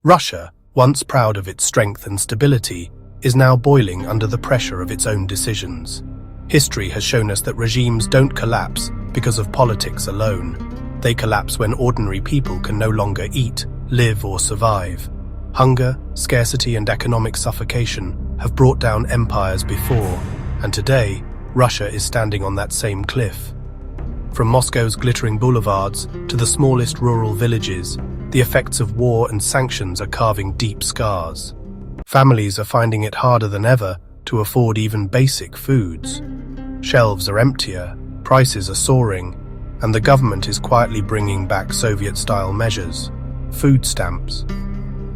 Russia, once proud of its strength and stability, is now boiling under the pressure of its own decisions. History has shown us that regimes don't collapse because of politics alone. They collapse when ordinary people can no longer eat, live, or survive. Hunger, scarcity, and economic suffocation have brought down empires before, and today, Russia is standing on that same cliff. From Moscow's glittering boulevards to the smallest rural villages, the effects of war and sanctions are carving deep scars. Families are finding it harder than ever to afford even basic foods. Shelves are emptier, prices are soaring, and the government is quietly bringing back Soviet-style measures, food stamps.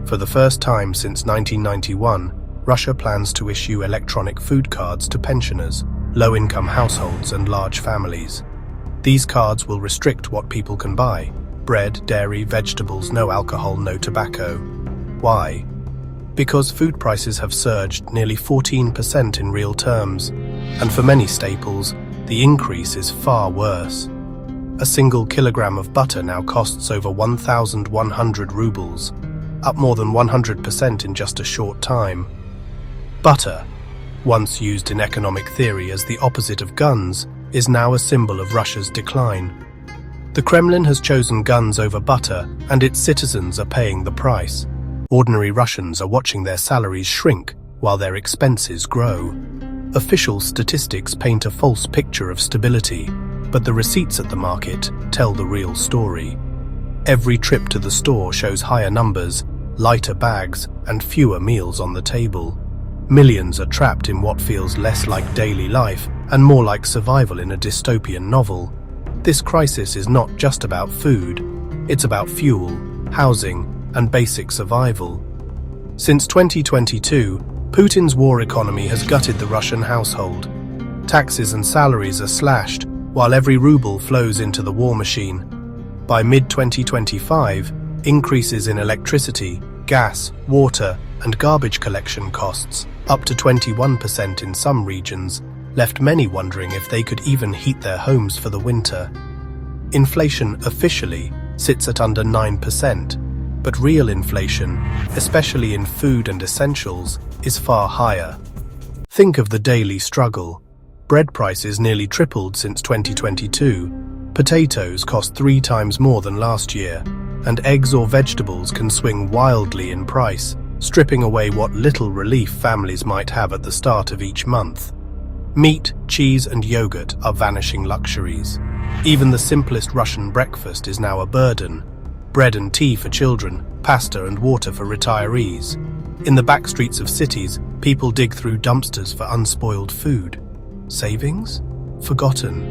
For the first time since 1991, Russia plans to issue electronic food cards to pensioners, low-income households, and large families. These cards will restrict what people can buy: bread, dairy, vegetables, no alcohol, no tobacco. Why? Because food prices have surged nearly 14% in real terms, and for many staples, the increase is far worse. A single kilogram of butter now costs over 1,100 rubles, up more than 100% in just a short time. Butter, once used in economic theory as the opposite of guns, is now a symbol of Russia's decline. The Kremlin has chosen guns over butter, and its citizens are paying the price. Ordinary Russians are watching their salaries shrink while their expenses grow. Official statistics paint a false picture of stability, but the receipts at the market tell the real story. Every trip to the store shows higher numbers, lighter bags, and fewer meals on the table. Millions are trapped in what feels less like daily life and more like survival in a dystopian novel. This crisis is not just about food, it's about fuel, housing, and basic survival. Since 2022, Putin's war economy has gutted the Russian household. Taxes and salaries are slashed, while every ruble flows into the war machine. By mid-2025, increases in electricity, gas, water, and garbage collection costs, up to 21% in some regions, left many wondering if they could even heat their homes for the winter. Inflation officially sits at under 9%, but real inflation, especially in food and essentials, is far higher. Think of the daily struggle. Bread prices nearly tripled since 2022, potatoes cost 3 times more than last year, and eggs or vegetables can swing wildly in price, stripping away what little relief families might have at the start of each month. Meat, cheese, and yogurt are vanishing luxuries. Even the simplest Russian breakfast is now a burden. Bread and tea for children, pasta and water for retirees. In the back streets of cities, people dig through dumpsters for unspoiled food. Savings? Forgotten.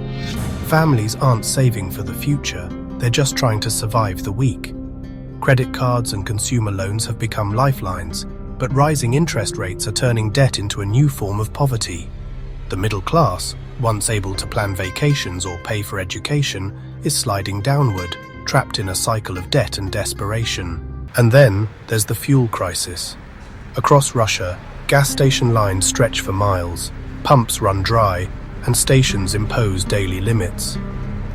Families aren't saving for the future, they're just trying to survive the week. Credit cards and consumer loans have become lifelines, but rising interest rates are turning debt into a new form of poverty. The middle class, once able to plan vacations or pay for education, is sliding downward, trapped in a cycle of debt and desperation. And then there's the fuel crisis. Across Russia, gas station lines stretch for miles, pumps run dry, and stations impose daily limits.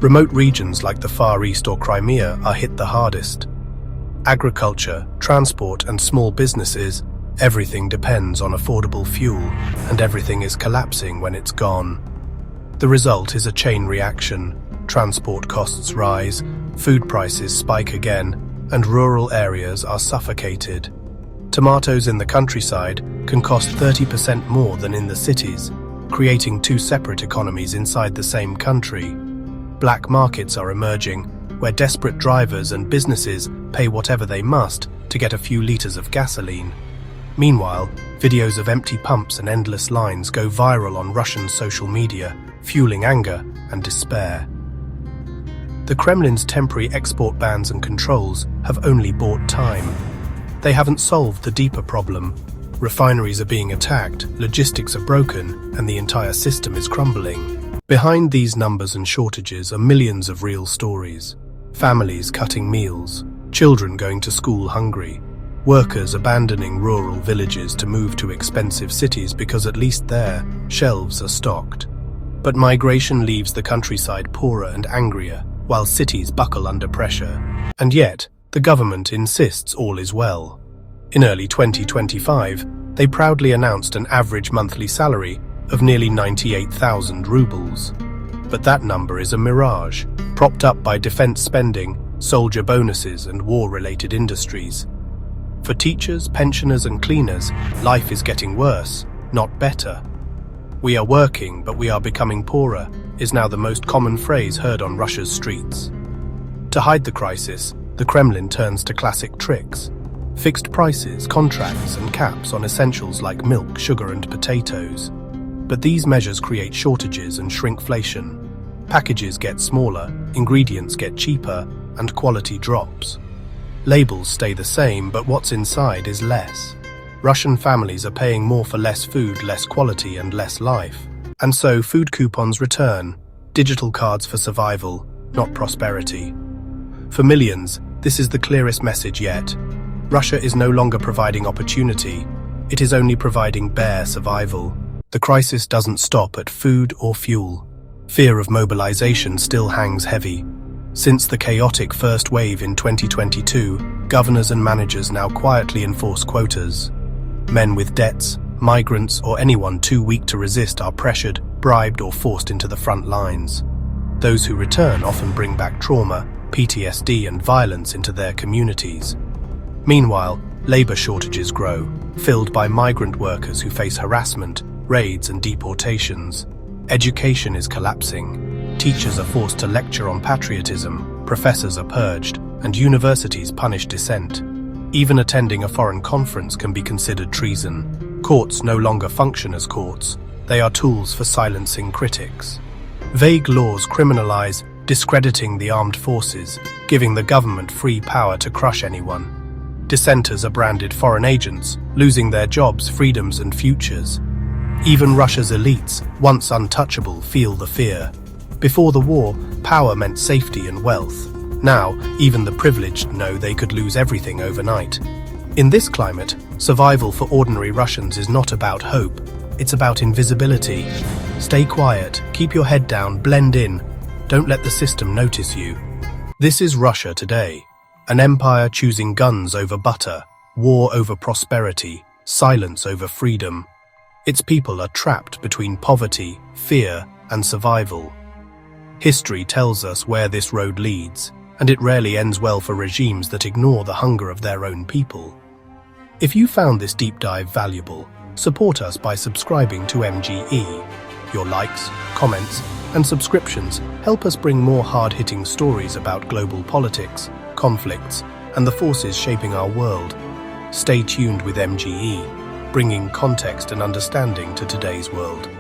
Remote regions like the Far East or Crimea are hit the hardest. Agriculture, transport, and small businesses, everything depends on affordable fuel, and everything is collapsing when it's gone. The result is a chain reaction. Transport costs rise, food prices spike again, and rural areas are suffocated. Tomatoes in the countryside can cost 30% more than in the cities, creating 2 separate economies inside the same country. Black markets are emerging, where desperate drivers and businesses pay whatever they must to get a few liters of gasoline. Meanwhile, videos of empty pumps and endless lines go viral on Russian social media, fueling anger and despair. The Kremlin's temporary export bans and controls have only bought time. They haven't solved the deeper problem. Refineries are being attacked, logistics are broken, and the entire system is crumbling. Behind these numbers and shortages are millions of real stories. Families cutting meals, children going to school hungry, workers abandoning rural villages to move to expensive cities because at least there, shelves are stocked. But migration leaves the countryside poorer and angrier, while cities buckle under pressure. And yet, the government insists all is well. In early 2025, they proudly announced an average monthly salary of nearly 98,000 rubles. But that number is a mirage, propped up by defense spending, soldier bonuses, and war-related industries. For teachers, pensioners, and cleaners, life is getting worse, not better. "We are working, but we are becoming poorer," is now the most common phrase heard on Russia's streets. To hide the crisis, the Kremlin turns to classic tricks: fixed prices, contracts, and caps on essentials like milk, sugar, and potatoes. But these measures create shortages and shrinkflation. Packages get smaller, ingredients get cheaper, and quality drops. Labels stay the same, but what's inside is less. Russian families are paying more for less food, less quality, and less life. And so food coupons return, digital cards for survival, not prosperity. For millions, this is the clearest message yet. Russia is no longer providing opportunity, it is only providing bare survival. The crisis doesn't stop at food or fuel. Fear of mobilization still hangs heavy. Since the chaotic first wave in 2022, governors and managers now quietly enforce quotas. Men with debts, migrants, or anyone too weak to resist are pressured, bribed, or forced into the front lines. Those who return often bring back trauma, PTSD, and violence into their communities. Meanwhile, labor shortages grow, filled by migrant workers who face harassment, raids, and deportations. Education is collapsing. Teachers are forced to lecture on patriotism, professors are purged, and universities punish dissent. Even attending a foreign conference can be considered treason. Courts no longer function as courts. They are tools for silencing critics. Vague laws criminalize discrediting the armed forces, giving the government free power to crush anyone. Dissenters are branded foreign agents, losing their jobs, freedoms, and futures. Even Russia's elites, once untouchable, feel the fear. Before the war, power meant safety and wealth. Now, even the privileged know they could lose everything overnight. In this climate, survival for ordinary Russians is not about hope, it's about invisibility. Stay quiet, keep your head down, blend in. Don't let the system notice you. This is Russia today. An empire choosing guns over butter, war over prosperity, silence over freedom. Its people are trapped between poverty, fear, and survival. History tells us where this road leads, and it rarely ends well for regimes that ignore the hunger of their own people. If you found this deep dive valuable, support us by subscribing to MGE. Your likes, comments, and subscriptions help us bring more hard-hitting stories about global politics, conflicts, and the forces shaping our world. Stay tuned with MGE, bringing context and understanding to today's world.